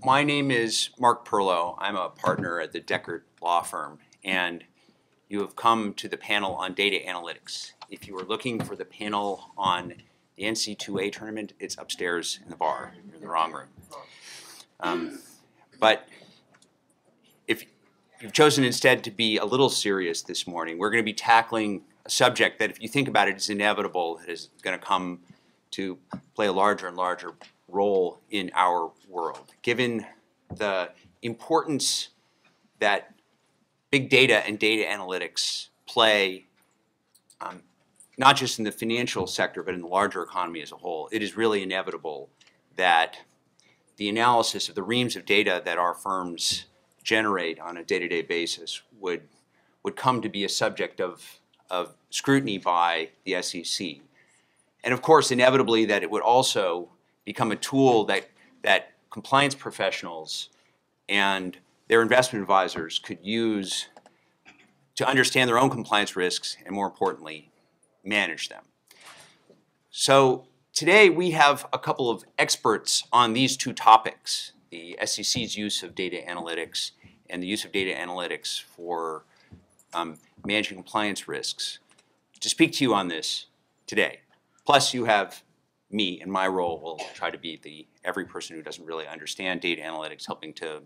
My name is Mark Perlow. I'm a partner at the Deckert Law Firm, and you have come to the panel on data analytics. If you are looking for the panel on the NC2A tournament, it's upstairs in the bar. You're in the wrong room. But if you've chosen instead to be a little serious this morning, we're going to be tackling a subject that, if you think about it, is inevitable. It is going to come to play a larger and larger role in our world, given the importance that big data and data analytics play, not just in the financial sector, but in the larger economy as a whole. It is really inevitable that the analysis of the reams of data that our firms generate on a day-to-day basis would come to be a subject of scrutiny by the SEC. And of course, inevitably, that it would also become a tool that compliance professionals and their investment advisors could use to understand their own compliance risks and, more importantly, manage them. So today we have a couple of experts on these two topics, the SEC's use of data analytics and the use of data analytics for managing compliance risks, to speak to you on this today. Plus, you have me, in my role, will try to be every person who doesn't really understand data analytics, helping to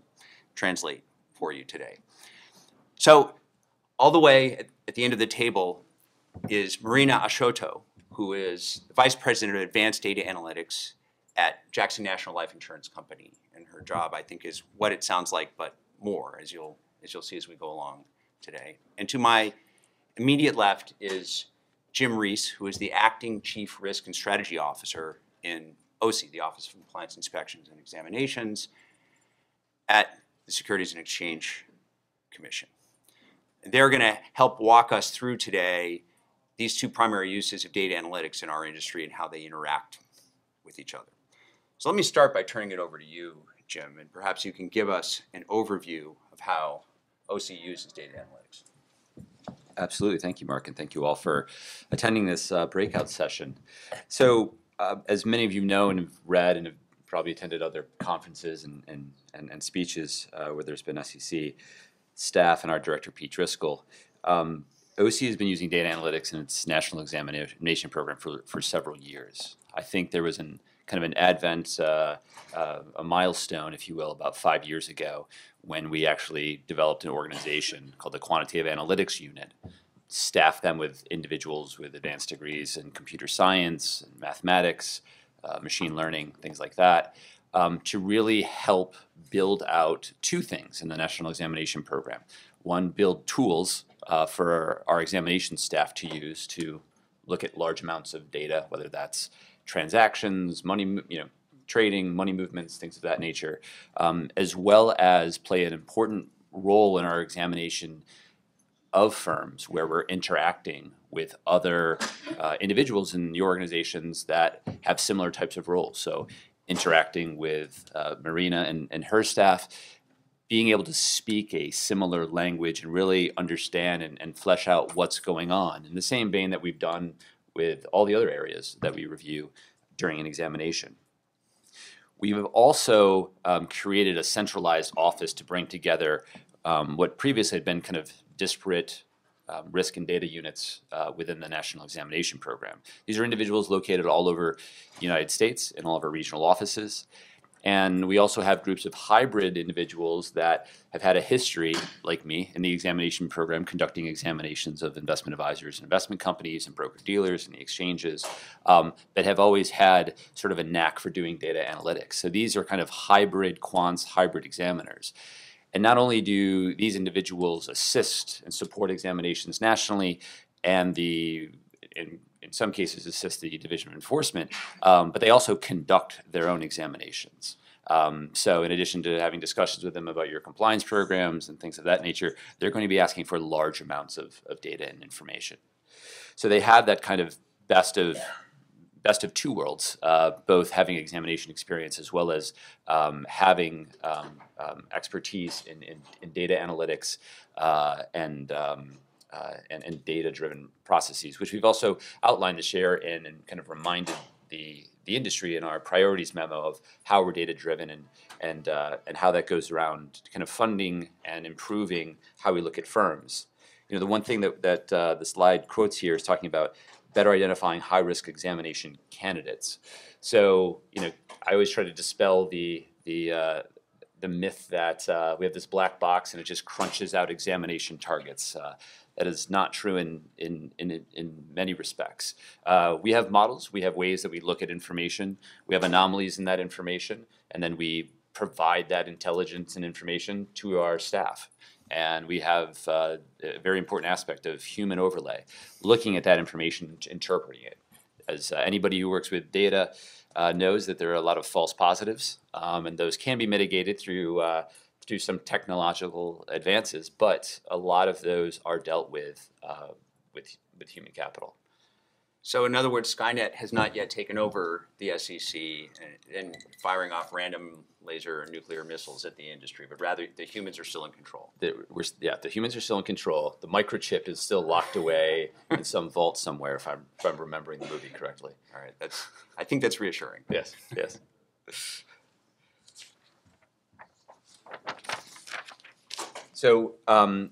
translate for you today. So all the way at the end of the table is Marina Ashoto, who is the Vice President of Advanced Data Analytics at Jackson National Life Insurance Company. And her job, I think, is what it sounds like, but more, as you'll see as we go along today. And to my immediate left is Jim Reese, who is the Acting Chief Risk and Strategy Officer in OC, the Office of Compliance Inspections and Examinations at the Securities and Exchange Commission. And they're going to help walk us through today these two primary uses of data analytics in our industry and how they interact with each other. So let me start by turning it over to you, Jim, and perhaps you can give us an overview of how OC uses data analytics. Absolutely. Thank you, Mark, and thank you all for attending this breakout session. So as many of you know and have read and have probably attended other conferences and speeches where there's been SEC staff and our director, Pete Driscoll, OC has been using data analytics in its national examination program for several years. I think there was kind of an advent, a milestone, if you will, about 5 years ago when we actually developed an organization called the Quantitative Analytics Unit, staffed them with individuals with advanced degrees in computer science, and mathematics, machine learning, things like that, to really help build out two things in the national examination program. One, build tools for our examination staff to use to look at large amounts of data, whether that's transactions, money, trading, money movements, things of that nature, as well as play an important role in our examination of firms where we're interacting with other individuals in the organizations that have similar types of roles. So interacting with Marina and her staff, being able to speak a similar language and really understand and flesh out what's going on in the same vein that we've done with all the other areas that we review during an examination. We have also created a centralized office to bring together what previously had been kind of disparate risk and data units within the National Examination Program. These are individuals located all over the United States in all of our regional offices. And we also have groups of hybrid individuals that have had a history, like me, in the examination program, conducting examinations of investment advisors and investment companies and broker-dealers and the exchanges, that have always had sort of a knack for doing data analytics. So these are kind of hybrid quants, hybrid examiners. And not only do these individuals assist and support examinations nationally and in some cases assist the Division of Enforcement, but they also conduct their own examinations. So in addition to having discussions with them about your compliance programs and things of that nature, they're going to be asking for large amounts of data and information. So they have that kind of best of two worlds, both having examination experience as well as having expertise in data analytics and data-driven processes, which we've also outlined to share in and kind of reminded the the industry in our priorities memo of how we're data driven and how that goes around kind of funding and improving how we look at firms. The one thing that the slide quotes here is talking about better identifying high risk examination candidates. So I always try to dispel the myth that we have this black box and it just crunches out examination targets. That is not true in many respects. We have models, we have ways that we look at information, we have anomalies in that information, and then we provide that intelligence and information to our staff. And we have a very important aspect of human overlay, looking at that information, interpreting it. As anybody who works with data knows that there are a lot of false positives, and those can be mitigated through some technological advances, but a lot of those are dealt with human capital. So in other words, Skynet has not yet taken over the SEC and firing off random laser or nuclear missiles at the industry, but rather the humans are still in control. The humans are still in control. The microchip is still locked away in some vault somewhere, if I'm remembering the movie correctly. All right, I think that's reassuring. Yes. So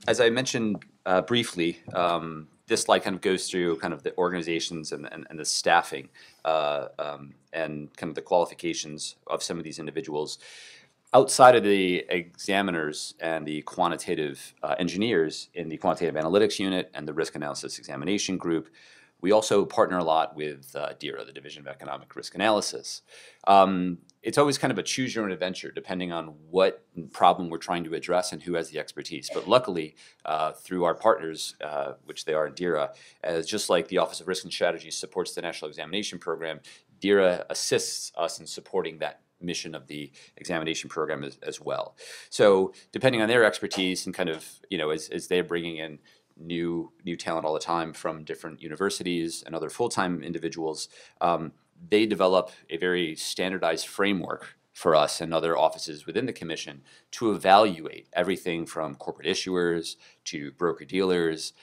as I mentioned briefly, this slide kind of goes through kind of the organizations and the staffing and kind of the qualifications of some of these individuals. Outside of the examiners and the quantitative engineers in the quantitative analytics unit and the risk analysis examination group, we also partner a lot with DERA, the Division of Economic Risk Analysis. It's always kind of a choose your own adventure depending on what problem we're trying to address and who has the expertise. But luckily, through our partners, which they are in DERA, just like the Office of Risk and Strategy supports the National Examination Program, DERA assists us in supporting that mission of the examination program as well. So depending on their expertise and kind of, as they're bringing in new talent all the time from different universities and other full-time individuals, they develop a very standardized framework for us and other offices within the commission to evaluate everything from corporate issuers to broker-dealers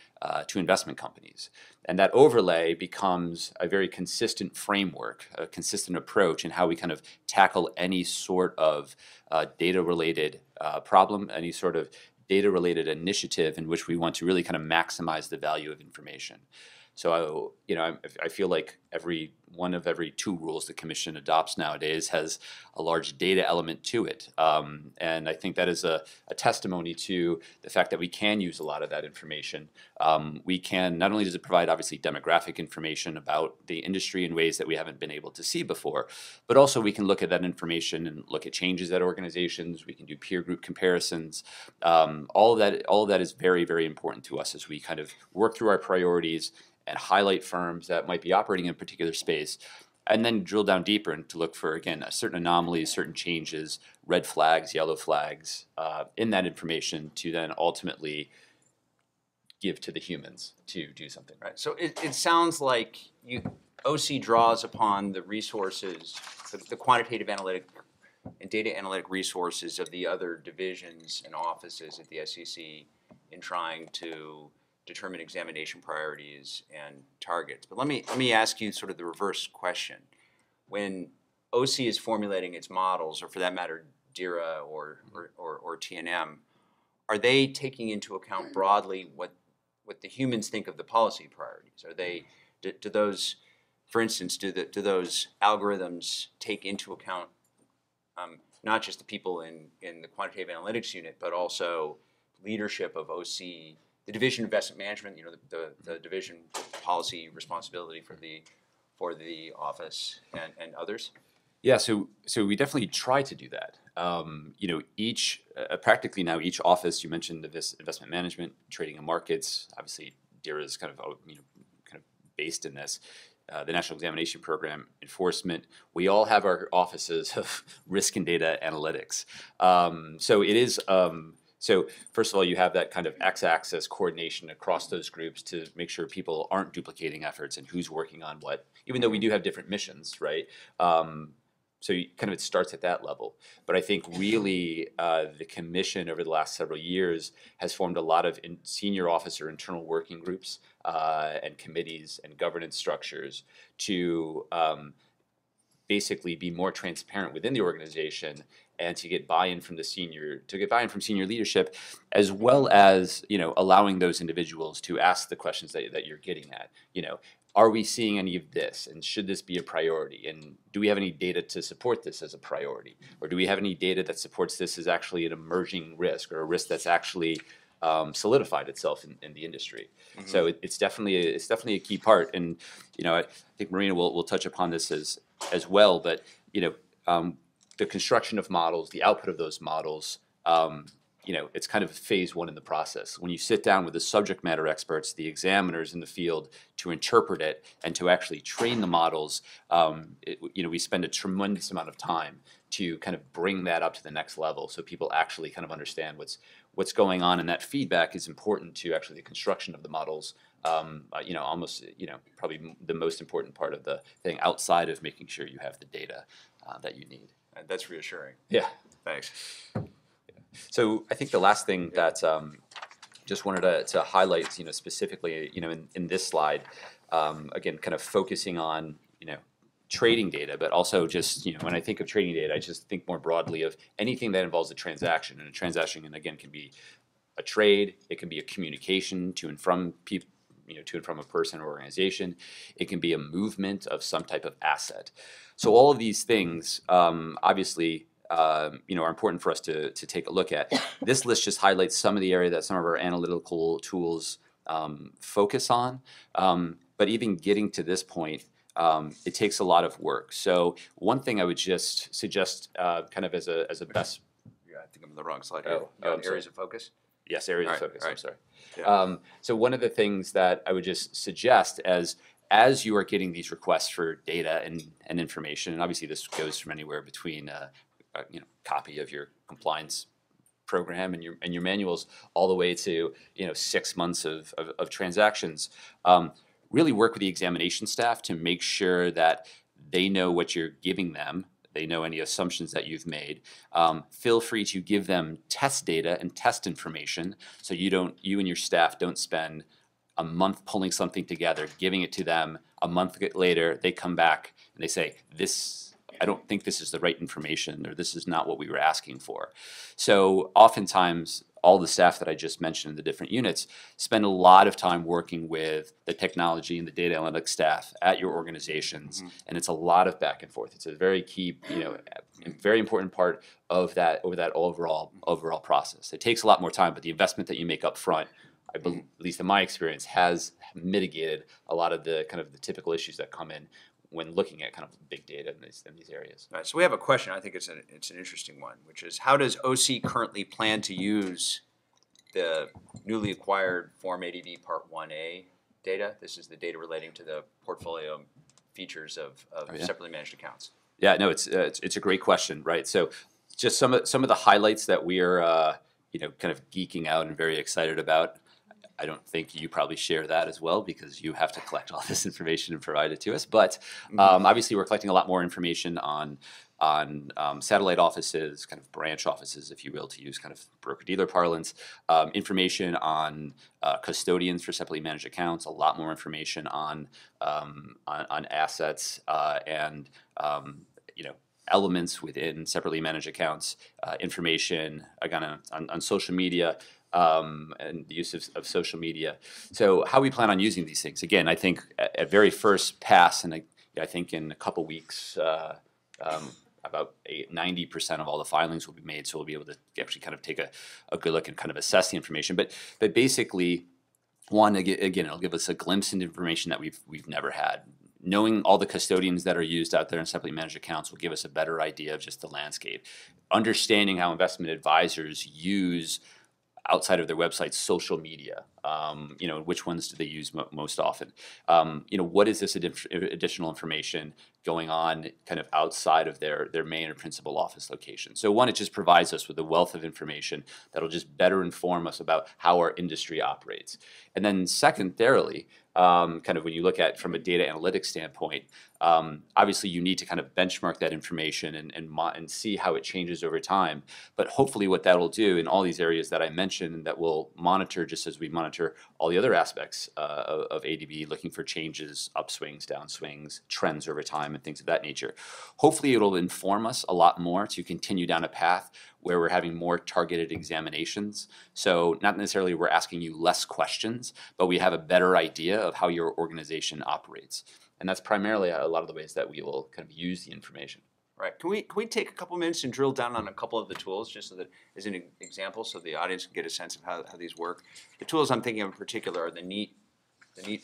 to investment companies. And that overlay becomes a very consistent framework, a consistent approach in how we kind of tackle any sort of data-related problem, any sort of data-related initiative in which we want to really kind of maximize the value of information. So, I feel like every 2 rules the commission adopts nowadays has a large data element to it. And I think that is a testimony to the fact that we can use a lot of that information. We can, not only does it provide obviously demographic information about the industry in ways that we haven't been able to see before, but also we can look at that information and look at changes at organizations. We can do peer group comparisons. All of that is very, very important to us as we kind of work through our priorities and highlight firms that might be operating in a particular space, and then drill down deeper and to look for, again, certain anomalies, certain changes, red flags, yellow flags in that information to then ultimately give to the humans to do something. Right. So it sounds like OC draws upon the resources, the quantitative analytic and data analytic resources of the other divisions and offices at the SEC in trying to determine examination priorities and targets. But let me ask you sort of the reverse question. When OC is formulating its models, or for that matter, DERA or TNM, are they taking into account broadly what the humans think of the policy priorities? Are they do those, for instance, do those algorithms take into account not just the people in the quantitative analytics unit, but also leadership of OC, the Division of Investment Management, the division policy responsibility for the office and others? Yeah, so we definitely try to do that. Practically now each office, you mentioned this investment management, trading and markets, obviously DERA is kind of based in this. The National Examination Program, enforcement, we all have our offices of risk and data analytics. So it is. So first of all, you have that kind of x-axis coordination across those groups to make sure people aren't duplicating efforts and who's working on what, even though we do have different missions, right? So it starts at that level. But I think really the commission over the last several years has formed a lot of senior officer internal working groups and committees and governance structures to basically be more transparent within the organization and to get buy-in from senior leadership, as well as allowing those individuals to ask the questions that you're getting at. Are we seeing any of this, and should this be a priority, and do we have any data to support this as a priority, or do we have any data that supports this as actually an emerging risk, or a risk that's actually solidified itself in the industry? Mm-hmm. So it's definitely a key part, and I think Marina will touch upon this as well. But the construction of models, the output of those models, it's kind of phase one in the process. When you sit down with the subject matter experts, the examiners in the field, to interpret it and to actually train the models, we spend a tremendous amount of time to kind of bring that up to the next level, so people actually kind of understand what's going on, and that feedback is important to actually the construction of the models. Almost probably the most important part of the thing, outside of making sure you have the data that you need. That's reassuring. Yeah. Thanks. So I think the last thing that just wanted to highlight, specifically, in this slide, again, kind of focusing on, trading data, but also just, when I think of trading data, I just think more broadly of anything that involves a transaction. And a transaction, and again, can be a trade, it can be a communication to and from people, to and from a person or organization. It can be a movement of some type of asset. So all of these things, obviously, are important for us to take a look at. This list just highlights some of the area that some of our analytical tools focus on. But even getting to this point, it takes a lot of work. So one thing I would just suggest, kind of as a best. Yeah, I think I'm on the wrong slide here. Areas of focus. Yes, areas of focus. Right. I'm sorry. Yeah. So one of the things that I would just suggest as you are getting these requests for data and information, and obviously this goes from anywhere between copy of your compliance program and your manuals all the way to 6 months of transactions. Really work with the examination staff to make sure that they know what you're giving them. They know any assumptions that you've made. Feel free to give them test data and test information, so you and your staff don't spend a month pulling something together, giving it to them. A month later, they come back and they say, I don't think this is the right information, or this is not what we were asking for. So oftentimes, all the staff that I just mentioned in the different units spend a lot of time working with the technology and the data analytics staff at your organizations, and it's a lot of back and forth. It's a very key, very important part of that overall process. It takes a lot more time, but the investment that you make up front, I believe, at least in my experience, has mitigated a lot of the kind of the typical issues that come in when looking at kind of big data in these areas. Right, so we have a question. I think it's an interesting one, which is, how does OC currently plan to use the newly acquired Form ADV Part 1A data? This is the data relating to the portfolio features of separately managed accounts. Yeah, no, it's a great question, right? So just some of the highlights that we are kind of geeking out and very excited about. I don't think you probably share that as well, because you have to collect all this information and provide it to us. But obviously, we're collecting a lot more information on satellite offices, kind of branch offices, if you will, to use kind of broker-dealer parlance. Information on custodians for separately managed accounts. A lot more information on assets and elements within separately managed accounts. Information again on social media. And the use of social media. So how we plan on using these things? Again, I think at very first pass, and I think in a couple weeks, about 90% of all the filings will be made. So we'll be able to actually kind of take a good look and kind of assess the information. But basically, one, again, it'll give us a glimpse into information that we've never had. Knowing all the custodians that are used out there in separately managed accounts will give us a better idea of just the landscape. Understanding how investment advisors use, outside of their website, social media, which ones do they use most often? What is this additional information going on kind of outside of their main or principal office location? So one, it just provides us with a wealth of information that'll just better inform us about how our industry operates. And then secondarily, kind of when you look at from a data analytics standpoint, obviously you need to kind of benchmark that information and see how it changes over time. But hopefully what that will do in all these areas that I mentioned, and that we'll monitor just as we monitor monitor all the other aspects of ADB, looking for changes, upswings, downswings, trends over time, and things of that nature. Hopefully it'll inform us a lot more to continue down a path where we're having more targeted examinations. So not necessarily we're asking you less questions, but we have a better idea of how your organization operates. And that's primarily a lot of the ways that we will kind of use the information. Right. Can we take a couple minutes and drill down on a couple of the tools, just so that as an example, so the audience can get a sense of how these work? The tools I'm thinking of in particular are the NEAT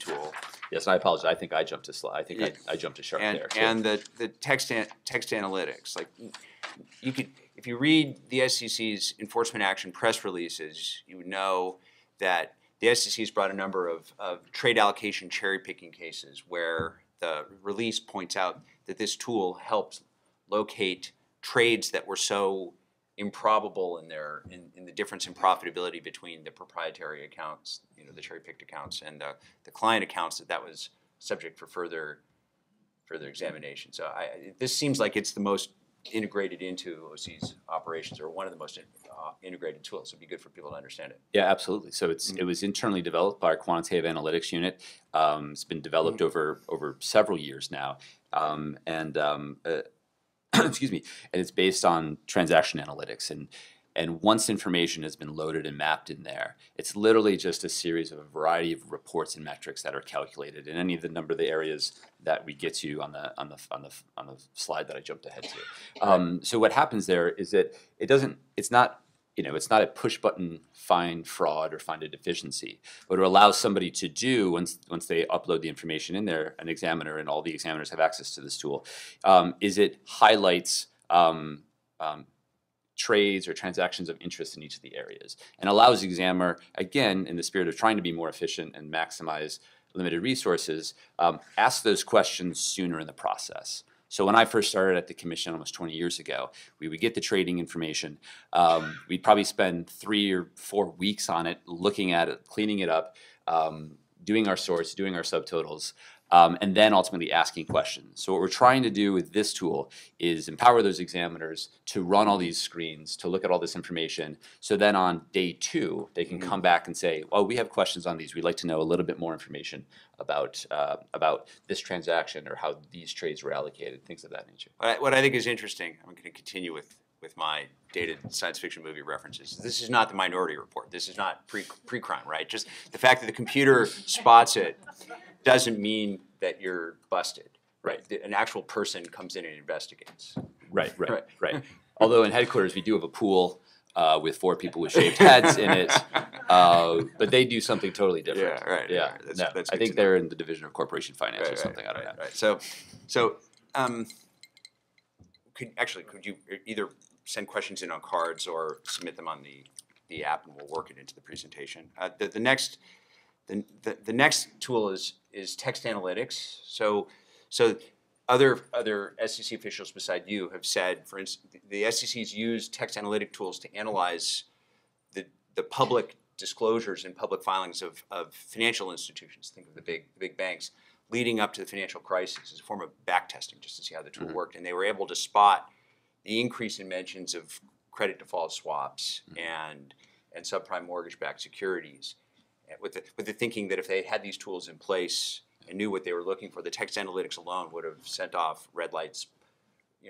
tool. Yes, I apologize. I think I jumped to slide. I think I jumped to sharp there. So. And the text analytics. Like you could, if you read the SEC's enforcement action press releases, you would know that the SEC has brought a number of trade allocation cherry picking cases where the release points out that this tool helps locate trades that were so improbable in the difference in profitability between the proprietary accounts, the cherry-picked accounts, and the client accounts, that was subject for further examination. So this seems like it's the most integrated into OC's operations, or one of the most integrated tools. It'd be good for people to understand it. Yeah, absolutely. So it was internally developed by our quantitative analytics unit. It's been developed over several years now, excuse me, and it's based on transaction analytics. And once information has been loaded and mapped in there, it's literally just a series of a variety of reports and metrics that are calculated in any of the number of the areas that we get to on the slide that I jumped ahead to. So what happens there is that it's not a push button find fraud or find a deficiency. What it allows somebody to do once they upload the information in there, an examiner, and all the examiners have access to this tool, is it highlights trades or transactions of interest in each of the areas, and allows the examiner, again, in the spirit of trying to be more efficient and maximize limited resources, ask those questions sooner in the process. So when I first started at the commission almost 20 years ago, we would get the trading information. We'd probably spend 3 or 4 weeks on it, looking at it, cleaning it up, doing our sorts, doing our subtotals, and then ultimately asking questions. So what we're trying to do with this tool is empower those examiners to run all these screens, to look at all this information, so then on day 2, they can come back and say, well, we have questions on these. We'd like to know a little bit more information about this transaction, or how these trades were allocated, things of that nature. What I think is interesting, I'm going to continue with my dated science fiction movie references. This is not the Minority Report. This is not pre-crime, right? Just the fact that the computer spots it doesn't mean that you're busted, right? An actual person comes in and investigates. Right. Although in headquarters we do have a pool with 4 people with shaved heads in it, but they do something totally different. Yeah, right. Yeah, right. That's I think they're in the division of corporation finance or something. I don't know. Right. So, could you either send questions in on cards or submit them on the app, and we'll work it into the presentation. The next tool is text analytics. So other SEC officials beside you have said, for instance, the SEC's used text analytic tools to analyze the public disclosures and public filings of financial institutions. Think of the big banks leading up to the financial crisis as a form of back testing, just to see how the tool worked, and they were able to spot the increase in mentions of credit default swaps and subprime mortgage-backed securities, with the thinking that if they had these tools in place and knew what they were looking for, the text analytics alone would have sent off red lights,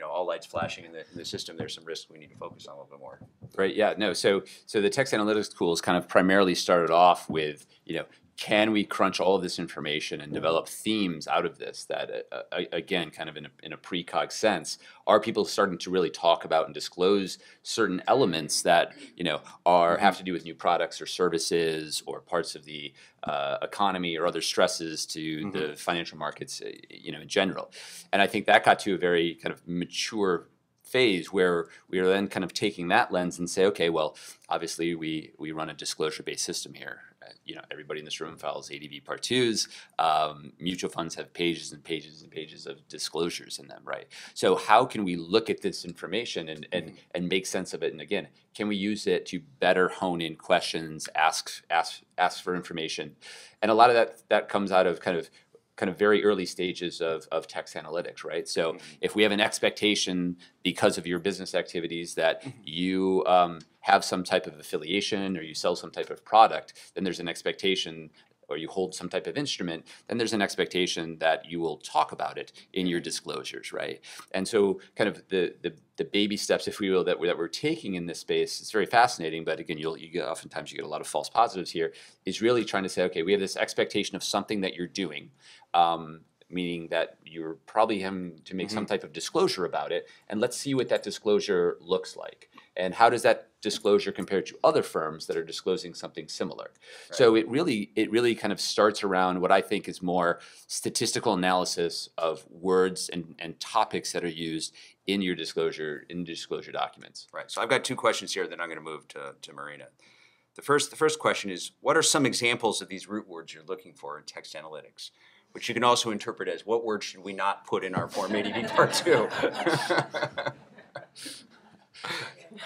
all lights flashing in the system. There's some risks we need to focus on a little bit more. Right. Yeah. No. So the text analytics tools kind of primarily started off with, can we crunch all of this information and develop themes out of this that, again, kind of in a precog sense, are people starting to really talk about and disclose certain elements that, have to do with new products or services or parts of the economy or other stresses to the financial markets, in general. And I think that got to a very kind of mature phase where we are then kind of taking that lens and say, okay, well, obviously we run a disclosure-based system here. Everybody in this room files ADV Part 2s. Mutual funds have pages and pages and pages of disclosures in them, right? So how can we look at this information and make sense of it? And again, can we use it to better hone in questions, ask for information? And a lot of that comes out of kind of very early stages of text analytics, right? So if we have an expectation because of your business activities that you have some type of affiliation or you sell some type of product, then there's an expectation, or you hold some type of instrument, then there's an expectation that you will talk about it in your disclosures, right? And so kind of the baby steps, if we will, that we're taking in this space, it's very fascinating, but again, oftentimes you get a lot of false positives here, is really trying to say, okay, we have this expectation of something that you're doing, meaning that you're probably having to make some type of disclosure about it, and let's see what that disclosure looks like. And how does that disclosure compare to other firms that are disclosing something similar? Right. So it really kind of starts around what I think is more statistical analysis of words and topics that are used in your disclosure documents. Right. So I've got two questions here that I'm going to move to Marina. The first question is, what are some examples of these root words you're looking for in text analytics? Which you can also interpret as, what words should we not put in our Form ADV Part 2?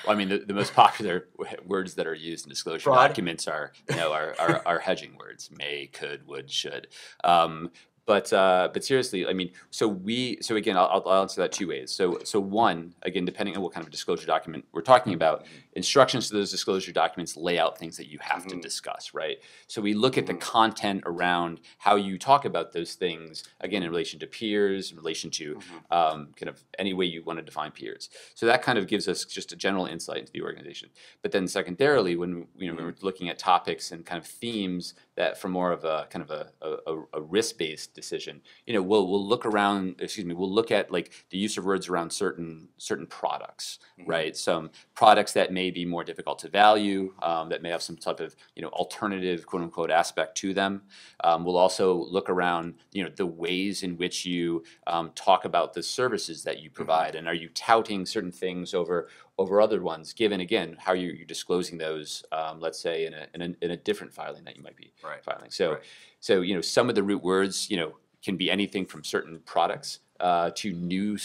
Well, I mean, the most popular words that are used in disclosure documents are hedging words: may, could, would, should. But seriously, I mean, so again, I'll answer that two ways. So one, again, depending on what kind of disclosure document we're talking about, instructions to those disclosure documents lay out things that you have to discuss, right? So we look at the content around how you talk about those things, again, in relation to peers, in relation to kind of any way you want to define peers. So that kind of gives us just a general insight into the organization. But then secondarily, when we're looking at topics and kind of themes that from more of a kind of a risk-based decision, we'll look at like the use of words around certain products, right? Some products that may be more difficult to value, that may have some type of alternative quote unquote aspect to them. We'll also look around the ways in which you talk about the services that you provide, and are you touting certain things over other ones, given again how you're disclosing those, let's say in a different filing that you might be filing. So some of the root words can be anything from certain products to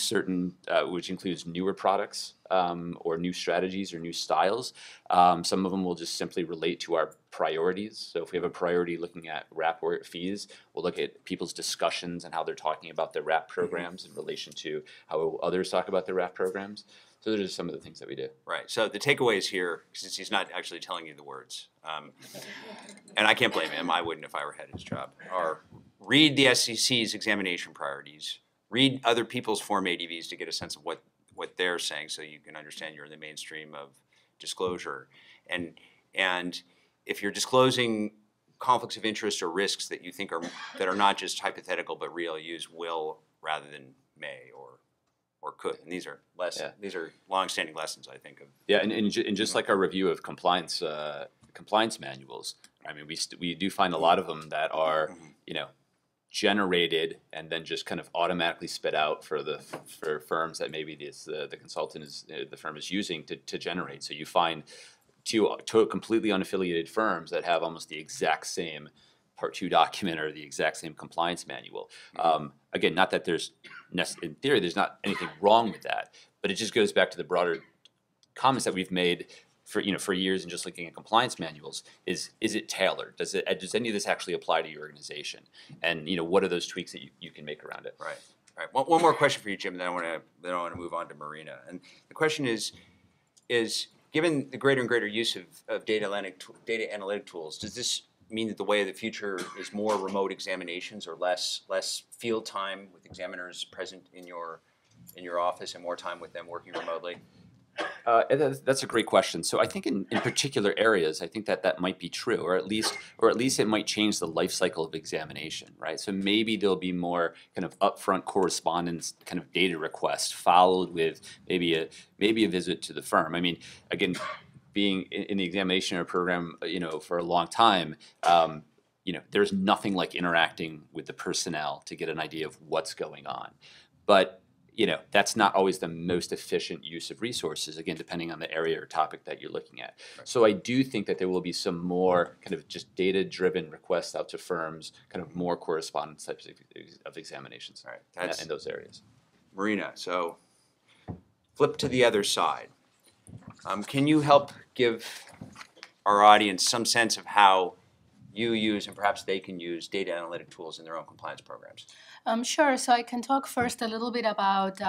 which includes newer products or new strategies or new styles. Some of them will just simply relate to our priorities. So if we have a priority looking at wrap fees, we'll look at people's discussions and how they're talking about their wrap programs in relation to how others talk about their wrap programs. So those are some of the things that we do. Right. So the takeaways here, since he's not actually telling you the words, and I can't blame him, I wouldn't if I were head of his job, are read the SEC's examination priorities, read other people's Form ADVs to get a sense of what they're saying, so you can understand you're in the mainstream of disclosure. And if you're disclosing conflicts of interest or risks that you think that are not just hypothetical but real, use will rather than may or could. And these are these are long-standing lessons, I think. And just like our review of compliance manuals, I mean, we do find a lot of them that are generated and then just kind of automatically spit out for firms that maybe the consultant the firm is using to generate. So you find two completely unaffiliated firms that have almost the exact same Part 2 document or the exact same compliance manual. Again, not that in theory, there's not anything wrong with that, but it just goes back to the broader comments that we've made for years and just looking at compliance manuals. Is it tailored? Does any of this actually apply to your organization? And what are those tweaks that you can make around it? Right. All right. One more question for you, Jim. Then I want to move on to Marina. And the question is given the greater and greater use of data analytic tools, does this mean that the way of the future is more remote examinations or less field time with examiners present in your office and more time with them working remotely? That's a great question. So I think in particular areas, I think that might be true, or at least it might change the life cycle of examination, right? So maybe there'll be more kind of upfront correspondence, kind of data request, followed with maybe a visit to the firm. I mean, again, being in the examination program, for a long time, there's nothing like interacting with the personnel to get an idea of what's going on. But that's not always the most efficient use of resources, again, depending on the area or topic that you're looking at. Right. So I do think that there will be some more kind of just data-driven requests out to firms, kind of more correspondence types of examinations in those areas. Marina, so flip to the other side. Can you help give our audience some sense of how you use and perhaps they can use data analytic tools in their own compliance programs? Sure. So I can talk first a little bit about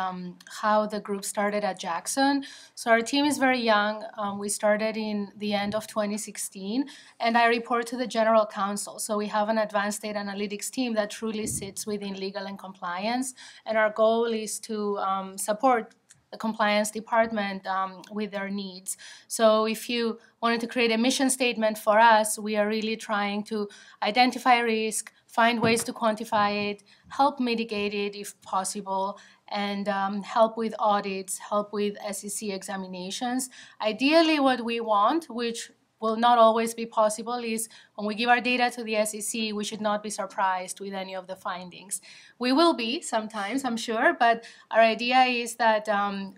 how the group started at Jackson. So our team is very young. We started in the end of 2016, and I report to the general counsel. So we have an advanced data analytics team that truly sits within legal and compliance, and our goal is to support the compliance department with their needs. So if you wanted to create a mission statement for us, we are really trying to identify risk, find ways to quantify it, help mitigate it if possible, and help with audits, help with SEC examinations. Ideally, what we want, which will not always be possible, is when we give our data to the SEC, we should not be surprised with any of the findings. We will be sometimes, I'm sure, but our idea is that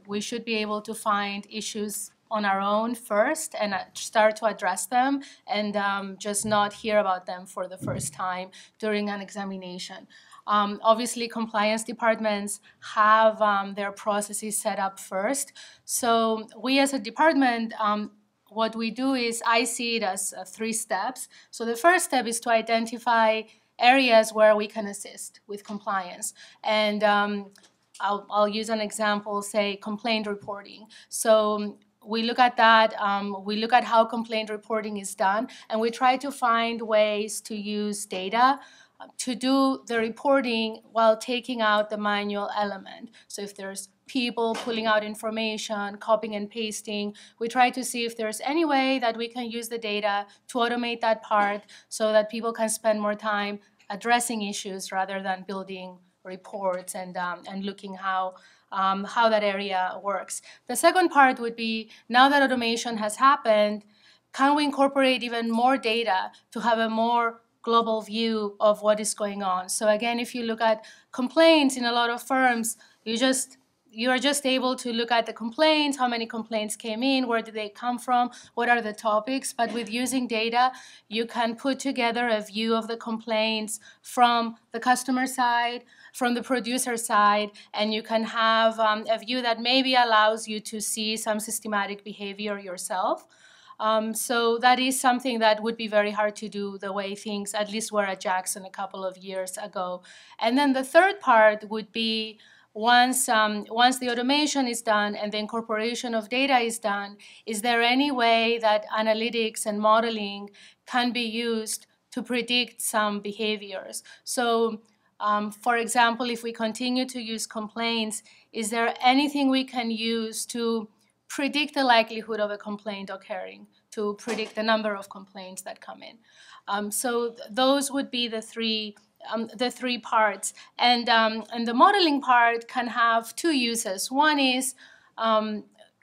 we should be able to find issues on our own first and start to address them and just not hear about them for the first time during an examination. Obviously, compliance departments have their processes set up first. So we as a department, what we do is I see it as 3 steps. So the first step is to identify areas where we can assist with compliance. And I'll use an example, say complaint reporting. So we look at that, we look at how complaint reporting is done, and we try to find ways to use data to do the reporting while taking out the manual element. So if there's people pulling out information, copying and pasting, we try to see if there's any way that we can use the data to automate that part so that people can spend more time addressing issues rather than building reports and looking how that area works. The second part would be, now that automation has happened, can we incorporate even more data to have a more global view of what is going on? So again, if you look at complaints in a lot of firms, you are just able to look at the complaints, how many complaints came in, where did they come from, what are the topics. But with using data, you can put together a view of the complaints from the customer side, from the producer side, and you can have a view that maybe allows you to see some systematic behavior yourself. So that is something that would be very hard to do the way things at least were at Jackson a couple of years ago. And then the third part would be, once the automation is done and the incorporation of data is done, is there any way that analytics and modeling can be used to predict some behaviors? So for example, if we continue to use complaints, is there anything we can use to predict the likelihood of a complaint occurring, to predict the number of complaints that come in? So those would be the three parts. And the modeling part can have 2 uses. One is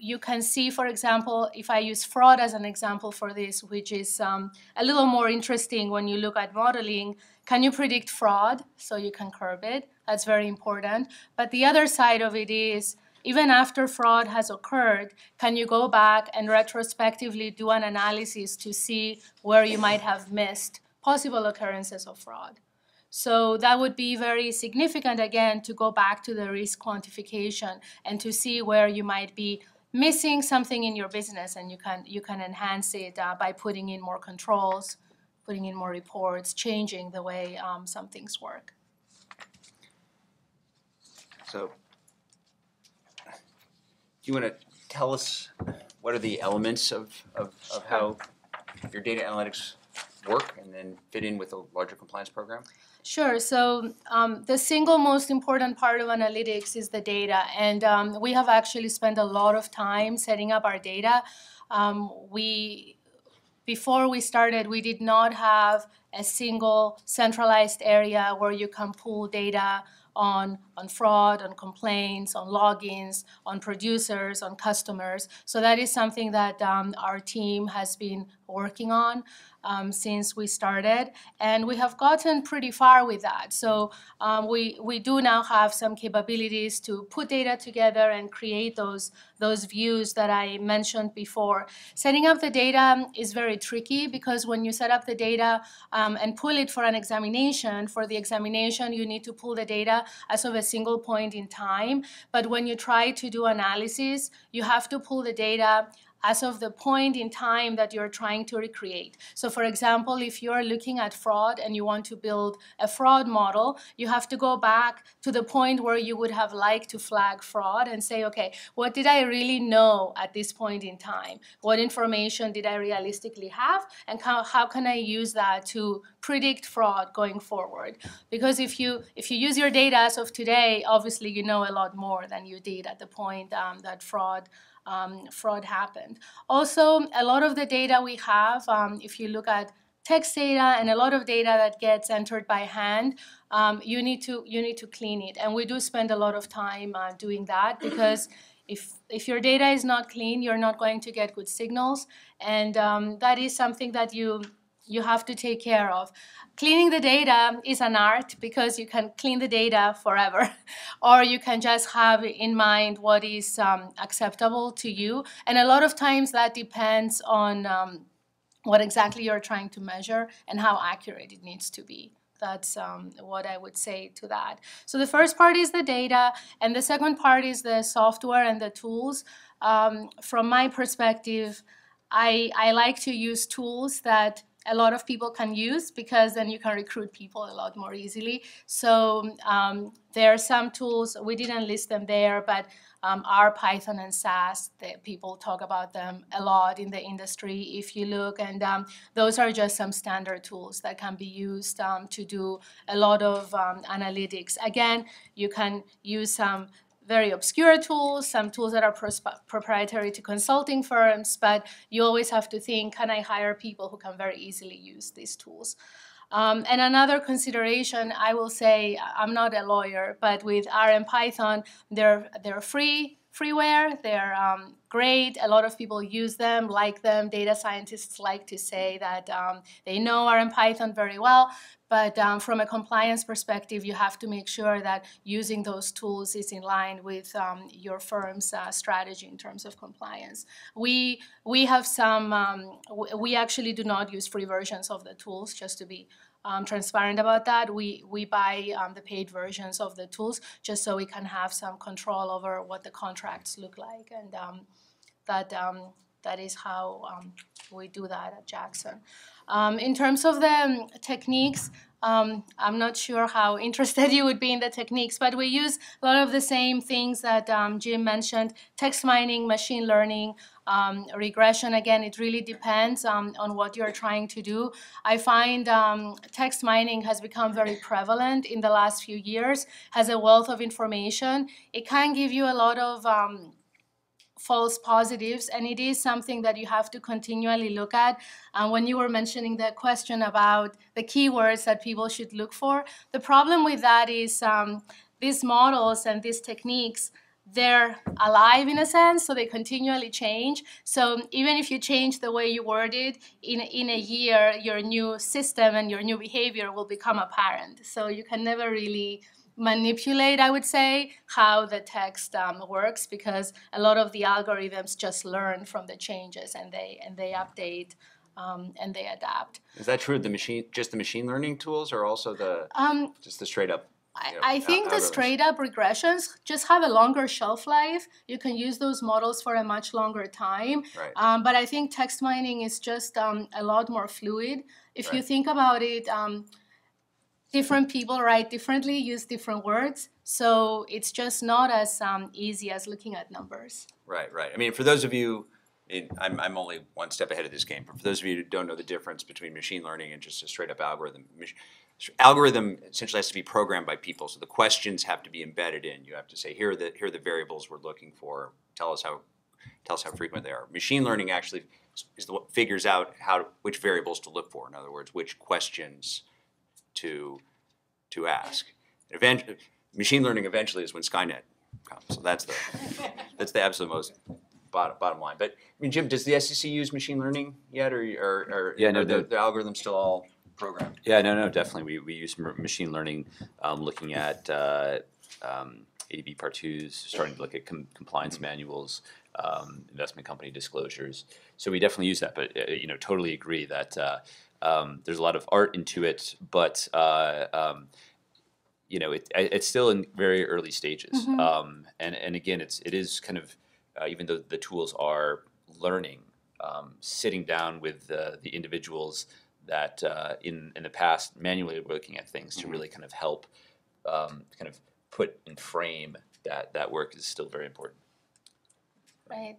you can see, for example, if I use fraud as an example for this, which is a little more interesting when you look at modeling, can you predict fraud so you can curb it? That's very important. But the other side of it is, even after fraud has occurred, can you go back and retrospectively do an analysis to see where you might have missed possible occurrences of fraud? So that would be very significant, again, to go back to the risk quantification and to see where you might be missing something in your business, and you can enhance it by putting in more controls, putting in more reports, changing the way some things work. So do you want to tell us what are the elements of how your data analytics work and then fit in with a larger compliance program? Sure. So the single most important part of analytics is the data. And we have actually spent a lot of time setting up our data. Before we started, we did not have a single centralized area where you can pull data on fraud, on complaints, on logins, on producers, on customers. So that is something that our team has been working on since we started, and we have gotten pretty far with that. So we do now have some capabilities to put data together and create those views that I mentioned before. Setting up the data is very tricky, because when you set up the data and pull it for an examination, for the examination you need to pull the data as of a single point in time. But when you try to do analysis, you have to pull the data as of the point in time that you're trying to recreate. So for example, if you're looking at fraud and you want to build a fraud model, you have to go back to the point where you would have liked to flag fraud and say, okay, what did I really know at this point in time? What information did I realistically have? And how can I use that to predict fraud going forward? Because if you use your data as of today, obviously you know a lot more than you did at the point that fraud happened. Also, a lot of the data we have, if you look at text data and a lot of data that gets entered by hand, you need to clean it, and we do spend a lot of time doing that, because if your data is not clean, you're not going to get good signals, and that is something that you have to take care of. Cleaning the data is an art, because you can clean the data forever, or you can just have in mind what is acceptable to you. And a lot of times that depends on what exactly you're trying to measure and how accurate it needs to be. That's what I would say to that. So the first part is the data, and the second part is the software and the tools. From my perspective, I like to use tools that a lot of people can use, because then you can recruit people a lot more easily. So there are some tools, we didn't list them there, but R, Python, and SAS, people talk about them a lot in the industry if you look, and those are just some standard tools that can be used to do a lot of analytics. Again, you can use some very obscure tools, some tools that are proprietary to consulting firms, but you always have to think, can I hire people who can very easily use these tools? And another consideration, I will say, I'm not a lawyer, but with R and Python, they're freeware, they're great. A lot of people use them, like them. Data scientists like to say that they know R and Python very well. But from a compliance perspective, you have to make sure that using those tools is in line with your firm's strategy in terms of compliance. We have some, we actually do not use free versions of the tools, just to be transparent about that. We buy the paid versions of the tools just so we can have some control over what the contracts look like, and that is how we do that at Jackson. In terms of the techniques, I'm not sure how interested you would be in the techniques, but we use a lot of the same things that Jim mentioned: text mining, machine learning, regression. Again, it really depends on what you're trying to do. I find text mining has become very prevalent in the last few years, has a wealth of information. It can give you a lot of false positives, and it is something that you have to continually look at. When you were mentioning the question about the keywords that people should look for, the problem with that is these models and these techniques, they're alive in a sense, so they continually change. So even if you change the way you word it, in a year, your new system and your new behavior will become apparent. So you can never really manipulate, I would say, how the text works, because a lot of the algorithms just learn from the changes, and they update and they adapt. Is that true of the machine learning tools, or also just the straight up? I think the straight up regressions just have a longer shelf life. You can use those models for a much longer time. Right. But I think text mining is just a lot more fluid. If you think about it, different people write differently, use different words, so it's just not as easy as looking at numbers. Right, right. I mean, for those of you, I'm only one step ahead of this game, but for those of you who don't know the difference between machine learning and just a straight up algorithm, algorithm essentially has to be programmed by people, so the questions have to be embedded in. You have to say, here are the variables we're looking for. Tell us how frequent they are. Machine learning actually is what figures out which variables to look for. In other words, which questions to ask. Machine learning eventually is when Skynet comes. So that's the absolute most bottom line. But I mean, Jim, does the SEC use machine learning yet, or the algorithms still all programmed? Yeah, no, definitely. We use machine learning, looking at ADB Part 2s, starting to look at compliance manuals, investment company disclosures. So we definitely use that. But totally agree that there's a lot of art into it, but it's still in very early stages. And again, it is kind of even though the tools are learning, sitting down with the individuals that in the past manually were looking at things to really kind of help kind of put and frame that work is still very important. Right.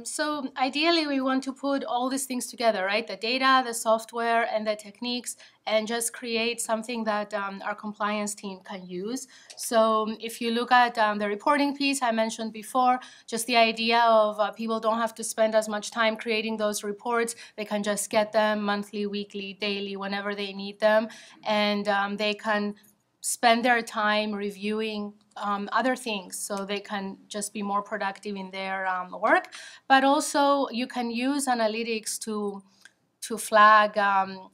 So ideally, we want to put all these things together, right? The data, the software, and the techniques, and just create something that our compliance team can use. So if you look at the reporting piece I mentioned before, just the idea of people don't have to spend as much time creating those reports. They can just get them monthly, weekly, daily, whenever they need them, and they can spend their time reviewing other things so they can just be more productive in their work. But also you can use analytics to flag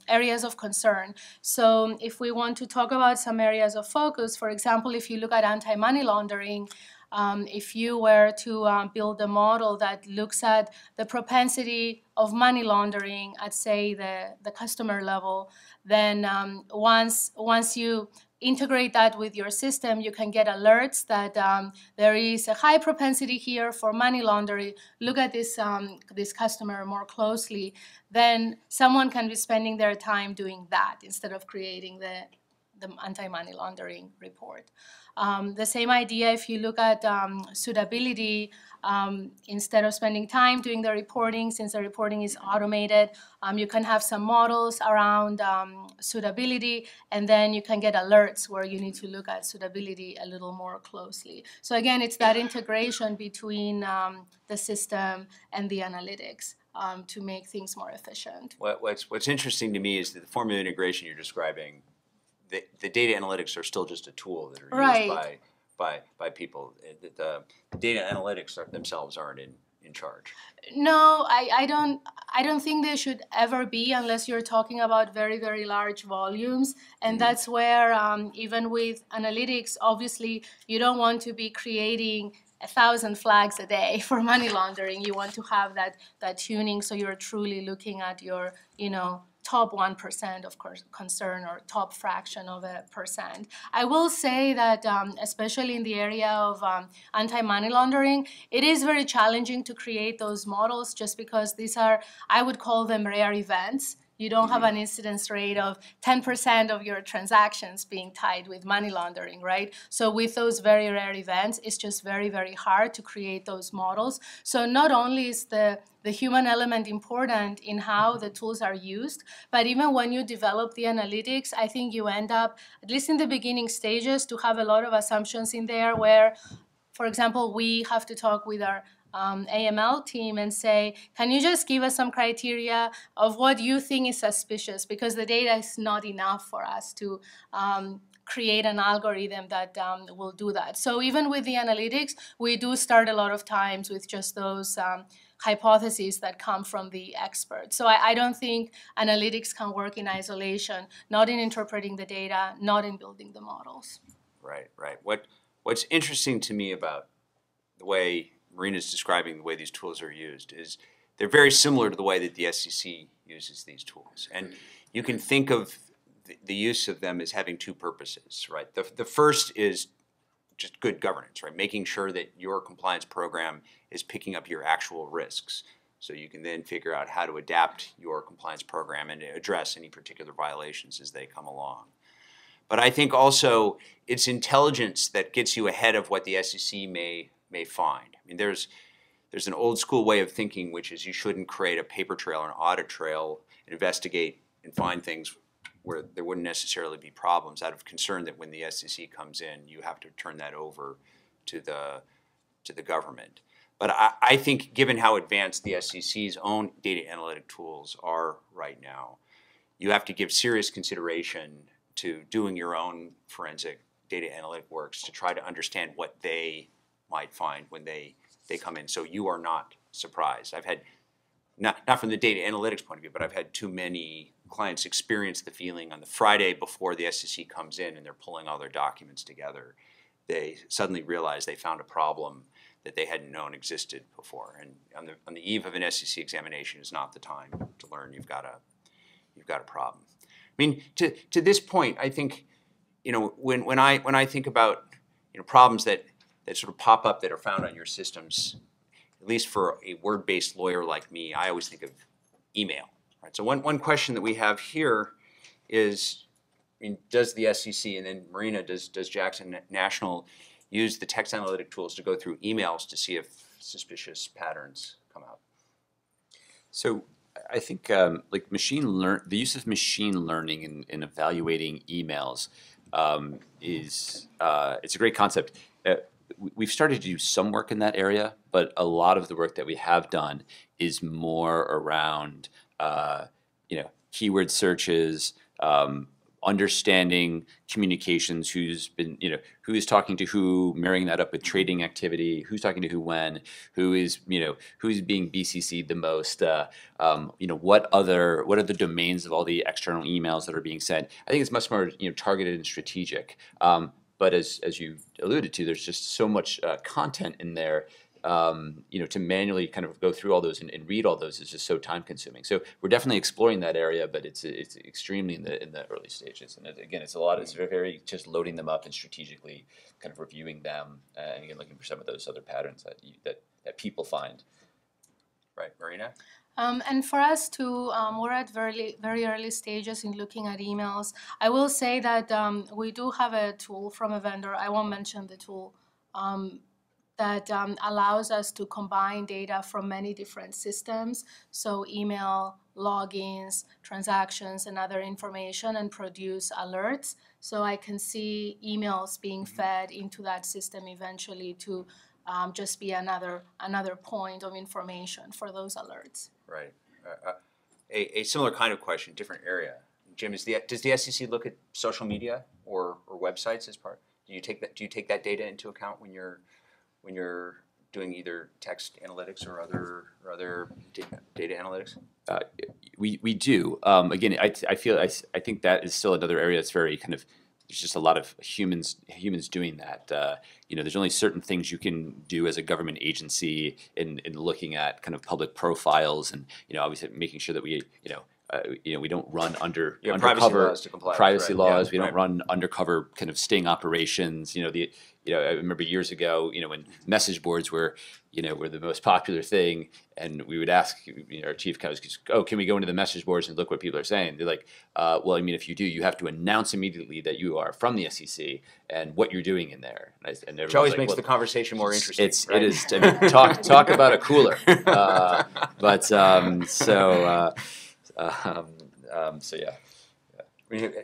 areas of concern. So if we want to talk about some areas of focus, for example, if you look at anti-money laundering, if you were to build a model that looks at the propensity of money laundering at, say, the customer level, then once you integrate that with your system, you can get alerts that there is a high propensity here for money laundering. Look at this customer more closely. Then someone can be spending their time doing that instead of creating the anti-money laundering report. The same idea if you look at suitability, instead of spending time doing the reporting, since the reporting is automated, you can have some models around suitability, and then you can get alerts where you need to look at suitability a little more closely. So again, it's that integration between the system and the analytics to make things more efficient. What's interesting to me is that the formula integration you're describing, the data analytics are still just a tool that are used by people. The data analytics themselves aren't in charge. No, I don't think they should ever be unless you're talking about very, very large volumes. And that's where even with analytics, obviously, you don't want to be creating 1,000 flags a day for money laundering. You want to have that tuning so you're truly looking at your, top 1% of concern or top fraction of a percent. I will say that especially in the area of anti-money laundering, it is very challenging to create those models just because these are, I would call them rare events. You don't have an incidence rate of 10% of your transactions being tied with money laundering, right? So with those very rare events, it's just very, very hard to create those models. So not only is the human element important in how the tools are used, but even when you develop the analytics, I think you end up, at least in the beginning stages, to have a lot of assumptions in there where, for example, we have to talk with our AML team and say, can you just give us some criteria of what you think is suspicious? Because the data is not enough for us to create an algorithm that will do that. So even with the analytics, we do start a lot of times with just those hypotheses that come from the experts. So I don't think analytics can work in isolation, not in interpreting the data, not in building the models. Right. What's interesting to me about the way Marina's describing the way these tools are used is they're very similar to the way that the SEC uses these tools. And you can think of the use of them as having two purposes, right? The first is just good governance, right? Making sure that your compliance program is picking up your actual risks. So you can then figure out how to adapt your compliance program and address any particular violations as they come along. But I think also it's intelligence that gets you ahead of what the SEC may find. I mean, there's an old school way of thinking, which is you shouldn't create a paper trail or an audit trail, investigate and find things where there wouldn't necessarily be problems out of concern that when the SEC comes in, you have to turn that over to the government. But I think given how advanced the SEC's own data analytic tools are right now, you have to give serious consideration to doing your own forensic data analytic works to try to understand what they might find when they come in, so you are not surprised. I've had, not from the data analytics point of view, but I've had too many clients experience the feeling on the Friday before the SEC comes in and they're pulling all their documents together. They suddenly realize they found a problem that they hadn't known existed before. And on the eve of an SEC examination is not the time to learn you've got a problem. I mean, to this point, I think, when I think about problems that sort of pop up that are found on your systems, at least for a word-based lawyer like me, I always think of email. Right? So one question that we have here is, I mean, does the SEC and then Marina, does Jackson National use the text analytic tools to go through emails to see if suspicious patterns come out? So I think like the use of machine learning in evaluating emails is it's a great concept. We've started to do some work in that area, but a lot of the work that we have done is more around keyword searches, understanding communications, who's talking to who, marrying that up with trading activity, who's talking to who when, who's being BCC'd the most, what are the domains of all the external emails that are being sent. I think it's much more targeted and strategic. But as you alluded to, there's just so much content in there. To manually kind of go through all those and read all those is just so time consuming. So we're definitely exploring that area, but it's extremely in the early stages. And again, it's very just loading them up and strategically kind of reviewing them, and again looking for some of those other patterns that people find. Right, Marina? And for us too, we're at very early stages in looking at emails. I will say that we do have a tool from a vendor. I won't mention the tool. That allows us to combine data from many different systems, so email, logins, transactions, and other information, and produce alerts. So I can see emails being fed into that system eventually to just be another point of information for those alerts. Right. A similar kind of question, different area. Jim, does the SEC look at social media or websites as part? Do you take that data into account when you're doing either text analytics or other data analytics? We do. Again, I think that is still another area that's very kind of, there's just a lot of humans doing that. There's only certain things you can do as a government agency in looking at kind of public profiles, and obviously making sure that we don't run undercover privacy laws. We don't run undercover kind of sting operations. I remember years ago, when message boards were the most popular thing, and we would ask our chief counsel, "Oh, can we go into the message boards and look what people are saying?" They're like, "Well, I mean, if you do, you have to announce immediately that you are from the SEC and what you're doing in there." Which always makes the conversation more interesting. It is. I mean, talk about a cooler. So yeah.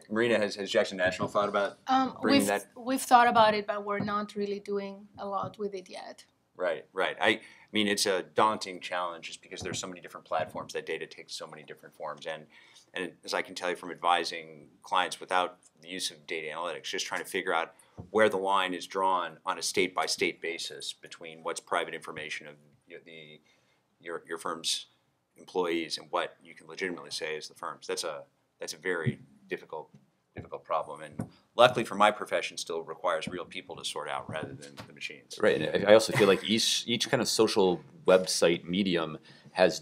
Marina, has Jackson National thought about bringing that? We've thought about it, but we're not really doing a lot with it yet. Right. I mean, it's a daunting challenge just because there's so many different platforms. That data takes so many different forms. And as I can tell you from advising clients without the use of data analytics, just trying to figure out where the line is drawn on a state-by-state basis between what's private information of your firm's employees and what you can legitimately say is the firm's. That's a very difficult problem, and luckily for my profession, still requires real people to sort out rather than the machines. Right, and I also feel like each kind of social website medium has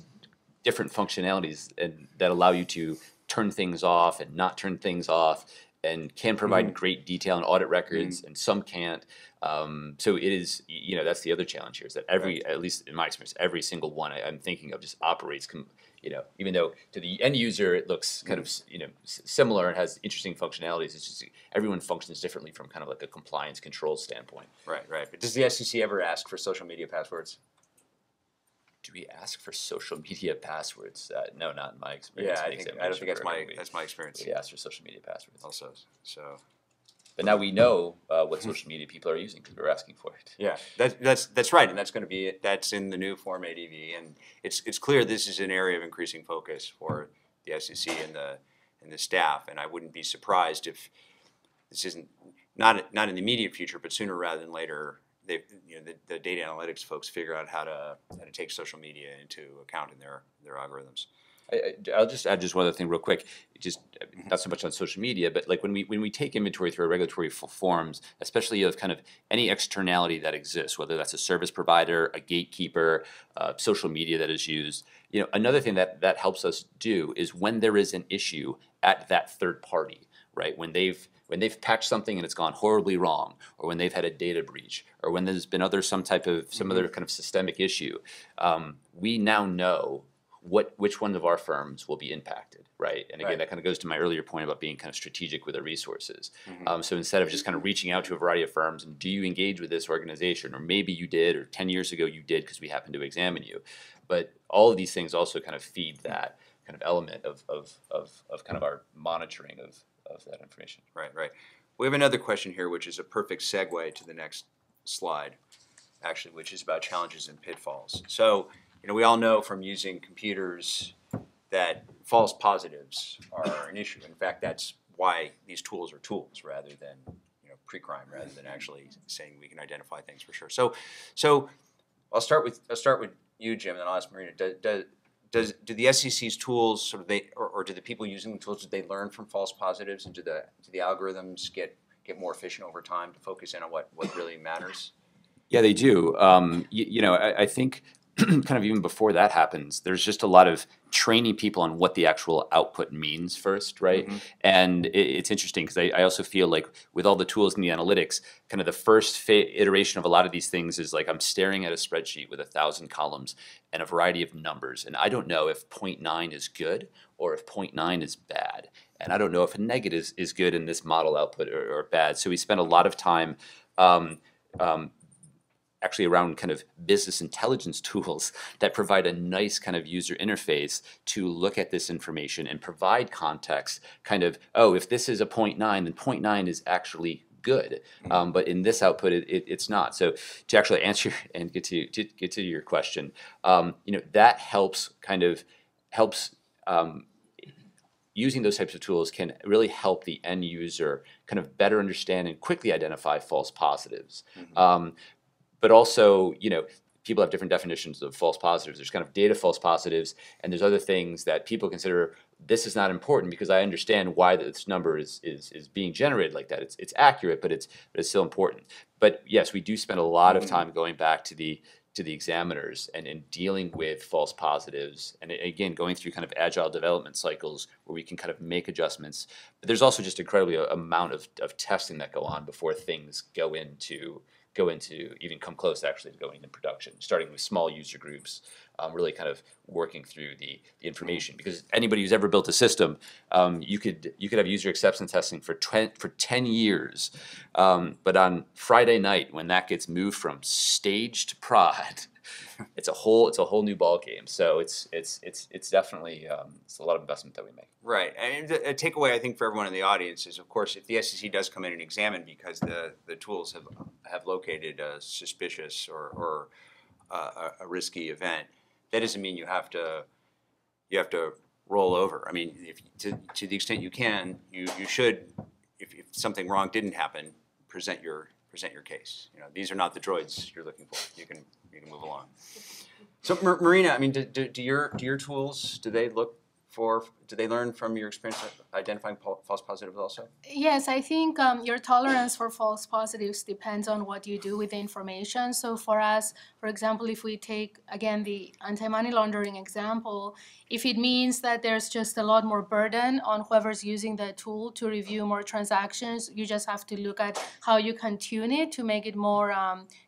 different functionalities that allow you to turn things off and not turn things off, and can provide great detail and audit records, and some can't. So it is, that's the other challenge here, is that at least in my experience, every single one I'm thinking of just operates even though to the end user it looks kind of similar and has interesting functionalities, it's just everyone functions differently from kind of like a compliance control standpoint. Right. But does the SEC ever ask for social media passwords? Do we ask for social media passwords? No, not in my experience. Yeah, I don't think that's my experience. We ask for social media passwords also. So. But now we know what social media people are using because we're asking for it. Yeah, that's right, and that's going to be it. That's in the new Form ADV, and it's clear this is an area of increasing focus for the SEC and the staff. And I wouldn't be surprised if this isn't not in the immediate future, but sooner rather than later, the data analytics folks figure out how to take social media into account in their algorithms. I'll just add one other thing real quick. Just not so much on social media, but like when we take inventory through our regulatory forms, especially of kind of any externality that exists, whether that's a service provider, a gatekeeper, social media that is used. Another thing that helps us do is when there is an issue at that third party, right? When they've patched something and it's gone horribly wrong, or when they've had a data breach, or when there's been some other kind of systemic issue, we now know which ones of our firms will be impacted, right? And again, that kind of goes to my earlier point about being kind of strategic with our resources. So instead of just kind of reaching out to a variety of firms and do you engage with this organization, or maybe you did, or 10 years ago you did because we happened to examine you, but all of these things also kind of feed that kind of element of kind of our monitoring of that information. Right. We have another question here, which is a perfect segue to the next slide, actually, which is about challenges and pitfalls. So, we all know from using computers that false positives are an issue. In fact, that's why these tools are tools rather than pre-crime, rather than actually saying we can identify things for sure. So I'll start with you, Jim, and then I'll ask Marina. Do the SEC's tools sort of or do the people using the tools, do they learn from false positives, and do the algorithms get more efficient over time to focus in on what really matters? Yeah, they do. I think kind of even before that happens, there's just a lot of training people on what the actual output means first, right? And it's interesting because I also feel like with all the tools and the analytics, kind of the first iteration of a lot of these things is like I'm staring at a spreadsheet with 1,000 columns and a variety of numbers, and I don't know if 0.9 is good or if 0.9 is bad, and I don't know if a negative is good in this model output or bad. So we spend a lot of time actually around kind of business intelligence tools that provide a nice kind of user interface to look at this information and provide context, kind of, if this is a 0.9, then 0.9 is actually good, but in this output it's not. So to actually answer and get to your question, that helps using those types of tools can really help the end user kind of better understand and quickly identify false positives. But also, people have different definitions of false positives. There's kind of data false positives, and there's other things that people consider this is not important because I understand why this number is being generated like that. It's accurate, but it's still important. But yes, we do spend a lot of time going back to the examiners and dealing with false positives, and again going through kind of agile development cycles where we can kind of make adjustments. But there's also just incredibly amount of testing that go on before things go into even come close actually to going into production, starting with small user groups, really kind of working through the information. Because anybody who's ever built a system, you could have user acceptance testing for 10 years, but on Friday night when that gets moved from stage to prod, it's a whole new ball game. So it's definitely it's a lot of investment that we make. Right, and a takeaway I think for everyone in the audience is, of course, if the SEC does come in and examine because the tools have located a suspicious or a risky event, that doesn't mean you have to roll over. I mean, if to the extent you can, you should, if something wrong didn't happen, present your case. These are not the droids you're looking for. You can move along. So Marina, I mean, do your tools, do they learn from your experience of identifying false positives also? Yes, I think your tolerance for false positives depends on what you do with the information. So for us, for example, if we take, again, the anti-money laundering example, if it means that there's just a lot more burden on whoever's using the tool to review more transactions, you just have to look at how you can tune it to make it more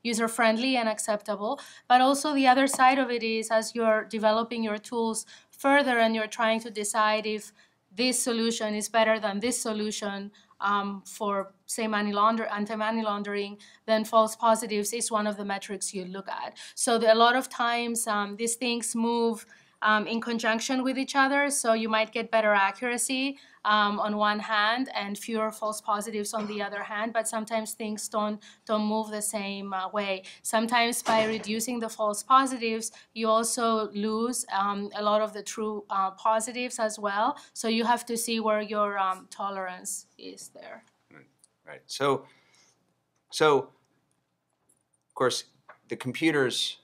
user-friendly and acceptable. But also the other side of it is, as you're developing your tools further and you're trying to decide if this solution is better than this solution for, say, anti-money laundering, then false positives is one of the metrics you look at. So a lot of times these things move in conjunction with each other, so you might get better accuracy on one hand and fewer false positives on the other hand, but sometimes things don't move the same way. Sometimes by reducing the false positives, you also lose a lot of the true positives as well, so you have to see where your tolerance is there. Right. So of course, the computers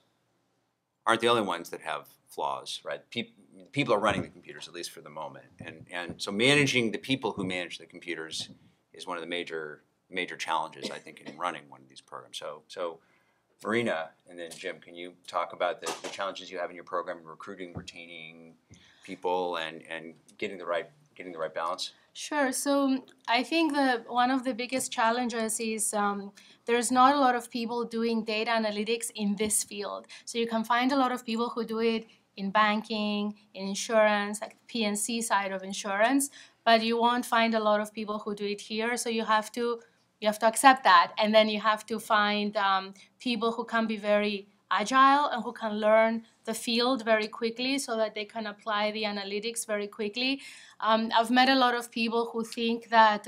aren't the only ones that have flaws, right? People are running the computers, at least for the moment, and so managing the people who manage the computers is one of the major challenges, I think, in running one of these programs. So Marina and then Jim, can you talk about the challenges you have in your program in recruiting, retaining people, and getting the right balance? Sure. So I think that one of the biggest challenges is there's not a lot of people doing data analytics in this field. So you can find a lot of people who do it in banking, in insurance, like P&C side of insurance, but you won't find a lot of people who do it here. So you have to accept that, and then you have to find people who can be very agile and who can learn the field very quickly so that they can apply the analytics very quickly. I've met a lot of people who think that,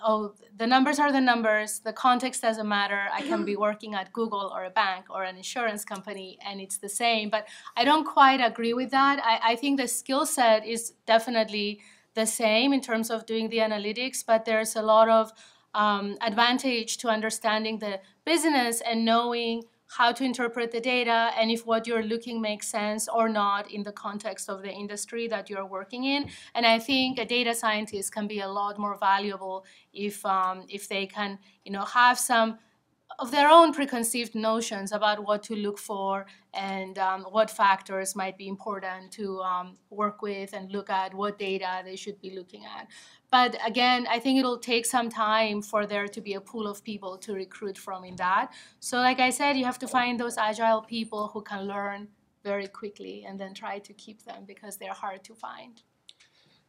oh, the numbers are the numbers, the context doesn't matter, I can be working at Google or a bank or an insurance company and it's the same. But I don't quite agree with that. I think the skill set is definitely the same in terms of doing the analytics, but there's a lot of advantage to understanding the business and knowing how to interpret the data and if what you're looking makes sense or not in the context of the industry that you're working in. And I think a data scientist can be a lot more valuable if they can, have some of their own preconceived notions about what to look for and what factors might be important to work with and look at, what data they should be looking at. But again, I think it'll take some time for there to be a pool of people to recruit from in that. So like I said, you have to find those agile people who can learn very quickly and then try to keep them because they're hard to find.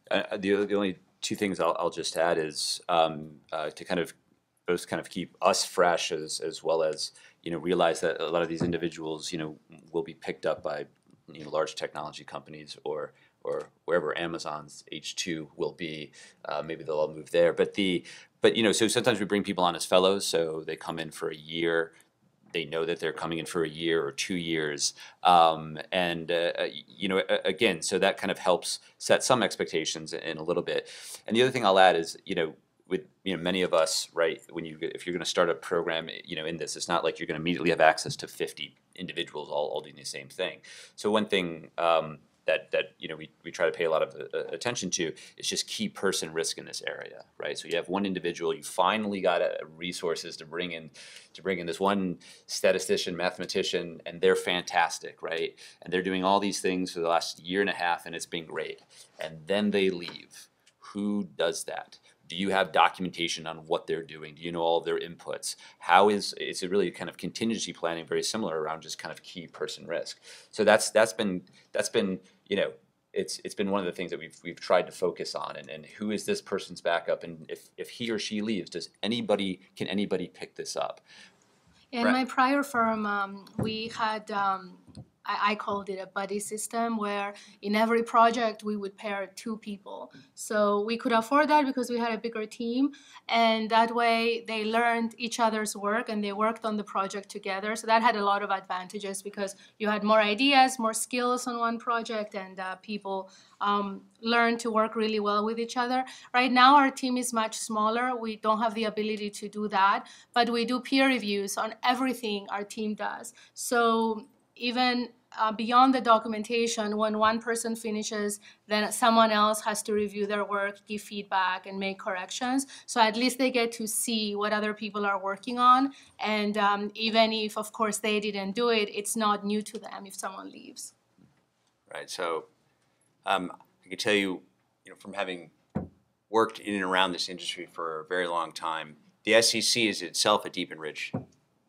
The only two things I'll just add is to kind of both kind of keep us fresh as well as realize that a lot of these individuals will be picked up by large technology companies or wherever Amazon's H2 will be. Maybe they'll all move there. But so sometimes we bring people on as fellows, so they come in for a year. They know that they're coming in for a year or 2 years, again, so that kind of helps set some expectations in a little bit. And the other thing I'll add is with many of us, right? If you're going to start a program, in this, it's not like you're going to immediately have access to 50 individuals all doing the same thing. So one thing that we try to pay a lot of attention to is just key person risk in this area, right? So you have one individual, you finally got resources to bring in this one statistician, mathematician, and they're fantastic, right? And they're doing all these things for the last year and a half, and it's been great. And then they leave. Who does that? Do you have documentation on what they're doing? Do you know all of their inputs? It's a really kind of contingency planning, very similar around just kind of key person risk. So that's been it's been one of the things that we've tried to focus on, and who is this person's backup, and if he or she leaves, can anybody pick this up? In my prior firm, we had I called it a buddy system, where in every project we would pair 2 people. So we could afford that because we had a bigger team, and that way they learned each other's work and they worked on the project together. So that had a lot of advantages because you had more ideas, more skills on one project, and people learned to work really well with each other. Right now our team is much smaller. We don't have the ability to do that, but we do peer reviews on everything our team does. So even beyond the documentation, when one person finishes, then someone else has to review their work, give feedback, and make corrections. So at least they get to see what other people are working on. And even if, of course, they didn't do it, it's not new to them if someone leaves. Right. So I can tell you, from having worked in and around this industry for a very long time, the SEC is itself a deep and rich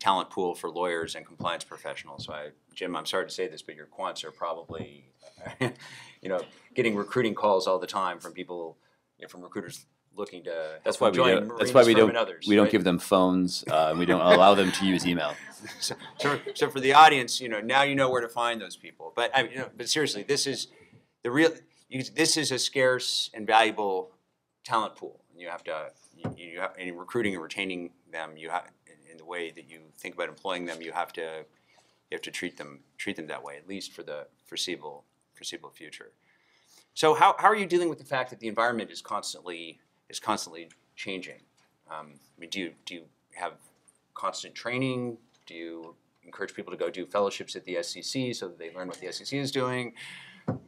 talent pool for lawyers and compliance professionals. So Jim, I'm sorry to say this, but your quants are probably, getting recruiting calls all the time from people, from recruiters looking to. That's why we don't give them phones. We don't allow them to use email. So for the audience, now you know where to find those people. But but seriously, this is this is a scarce and valuable talent pool. You have to, in recruiting and retaining them, you have, in the way that you think about employing them, you have to treat them that way, at least for the foreseeable future. So how are you dealing with the fact that the environment is constantly changing? Do you have constant training? Do you encourage people to go do fellowships at the SEC so that they learn what the SEC is doing?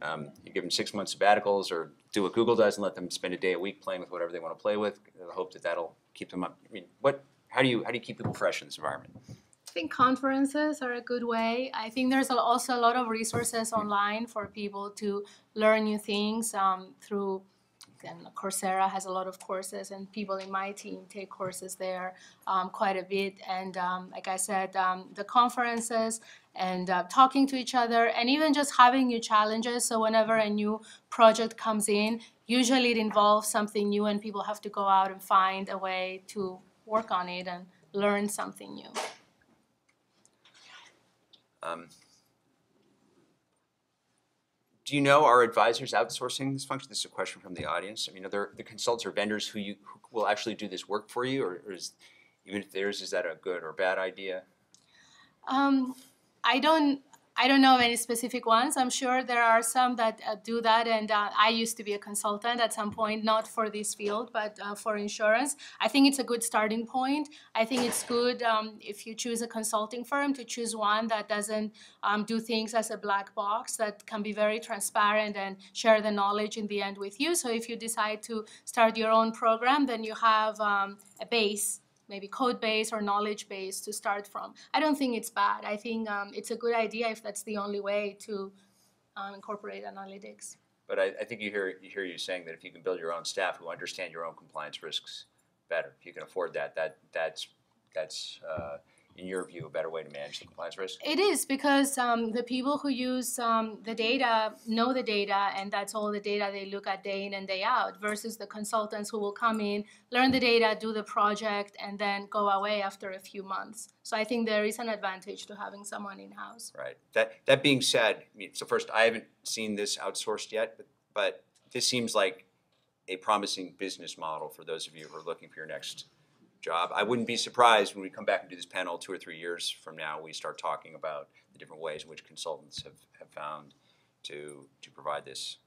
You give them 6 month sabbaticals, or do what Google does and let them spend a day a week playing with whatever they want to play with, in the hope that that'll keep them up. How do you keep people fresh in this environment? I think conferences are a good way. I think there's also a lot of resources online for people to learn new things through and Coursera has a lot of courses, and people in my team take courses there quite a bit. And like I said, the conferences and talking to each other, and even just having new challenges. So whenever a new project comes in, usually it involves something new, and people have to go out and find a way to work on it and learn something new. Do you know, are advisors outsourcing this function? This is a question from the audience. I mean, are there the consultants or vendors who will actually do this work for you, or is, even if theirs, is that a good or bad idea? I don't know of any specific ones. I'm sure there are some that do that, and I used to be a consultant at some point, not for this field, but for insurance. I think it's a good starting point. I think it's good if you choose a consulting firm to choose one that doesn't do things as a black box, that can be very transparent and share the knowledge in the end with you. So if you decide to start your own program, then you have a base, maybe code base or knowledge base to start from. I don't think it's bad. I think it's a good idea if that's the only way to incorporate analytics. But I think you hear you saying that if you can build your own staff who understand your own compliance risks better, if you can afford that's in your view, a better way to manage the compliance risk? It is, because the people who use the data know the data, and that's all the data they look at day in and day out, versus the consultants who will come in, learn the data, do the project, and then go away after a few months. So I think there is an advantage to having someone in-house. Right. That being said, so first, I haven't seen this outsourced yet, but this seems like a promising business model for those of you who are looking for your next job. I wouldn't be surprised when we come back and do this panel 2 or 3 years from now, we start talking about the different ways in which consultants have found to provide this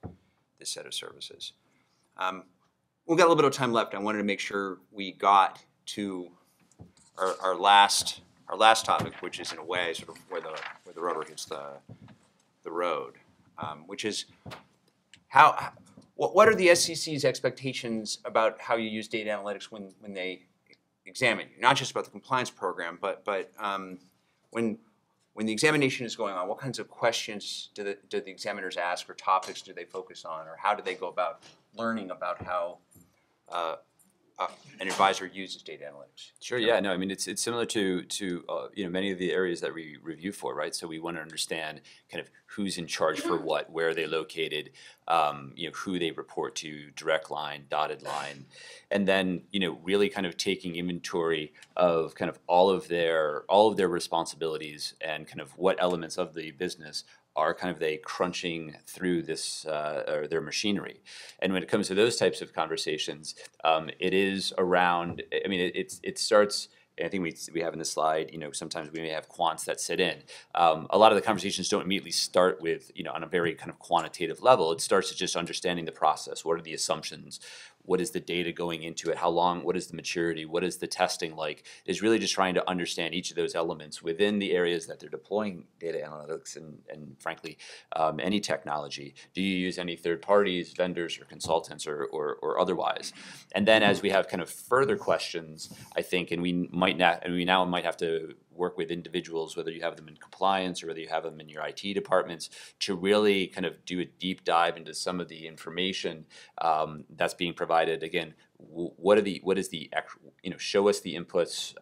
set of services. We've got a little bit of time left. I wanted to make sure we got to our last topic, which is in a way sort of where the rubber hits the road, which is what are the SEC's expectations about how you use data analytics when they examine you? Not just about the compliance program, but when the examination is going on, what kinds of questions do the examiners ask, or topics do they focus on, or how do they go about learning about how an advisor uses data analytics? Sure. Yeah. No. I mean, it's similar to many of the areas that we review for, right? So we want to understand kind of who's in charge for what, where are they located, who they report to, direct line, dotted line, and then really kind of taking inventory of kind of all of their responsibilities and kind of what elements of the business are kind of they crunching through this or their machinery. And when it comes to those types of conversations, it is around, I mean, it starts, I think we have in the slide, sometimes we may have quants that sit in. A lot of the conversations don't immediately start with, on a very kind of quantitative level. It starts with just understanding the process. What are the assumptions? What is the data going into it? How long? What is the maturity? What is the testing like? Is really just trying to understand each of those elements within the areas that they're deploying data analytics and frankly, any technology. Do you use any third parties, vendors, or consultants, or otherwise? And then as we have kind of further questions, I think, and we now might have to work with individuals, whether you have them in compliance or whether you have them in your IT departments, to really kind of do a deep dive into some of the information that's being provided. Again, show us the inputs,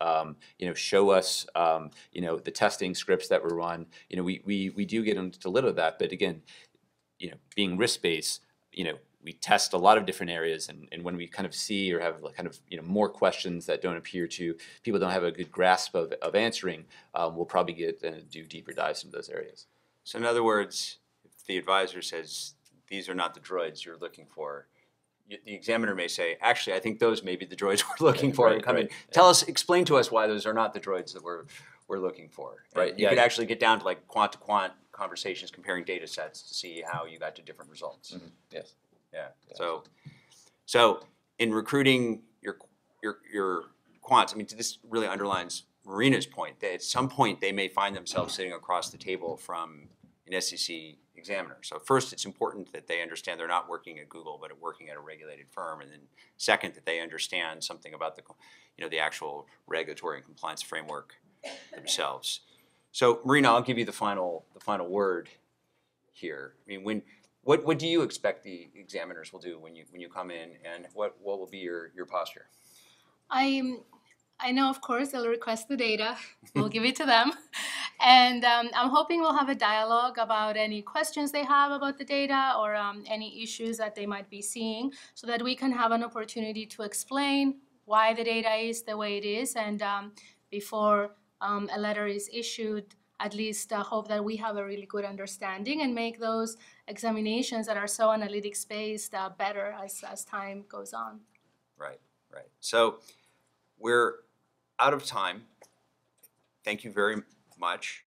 show us, the testing scripts that were run. We do get into a little of that, but again, being risk-based, we test a lot of different areas, and when we kind of see or have kind of more questions that don't appear to people don't have a good grasp of answering, we'll probably do deeper dives into those areas. So in other words, if the advisor says these are not the droids you're looking for, the examiner may say, actually, I think those may be the droids we're looking for, and come in. Explain to us why those are not the droids that we're looking for. Right. You could actually get down to like quant to quant conversations, comparing data sets to see how you got to different results. Mm-hmm. Yes. Yeah. So in recruiting your quants, I mean, this really underlines Marina's point that at some point they may find themselves sitting across the table from an SEC examiner. So first, it's important that they understand they're not working at Google, but working at a regulated firm, and then second, that they understand something about the actual regulatory and compliance framework themselves. So Marina, I'll give you the final word here. I mean, What do you expect the examiners will do when you come in, and what will be your posture? I know, of course, they'll request the data. We'll give it to them. And I'm hoping we'll have a dialogue about any questions they have about the data or any issues that they might be seeing so that we can have an opportunity to explain why the data is the way it is. And before a letter is issued, at least hope that we have a really good understanding and make those examinations that are so analytics-based better as time goes on. Right. So we're out of time. Thank you very much.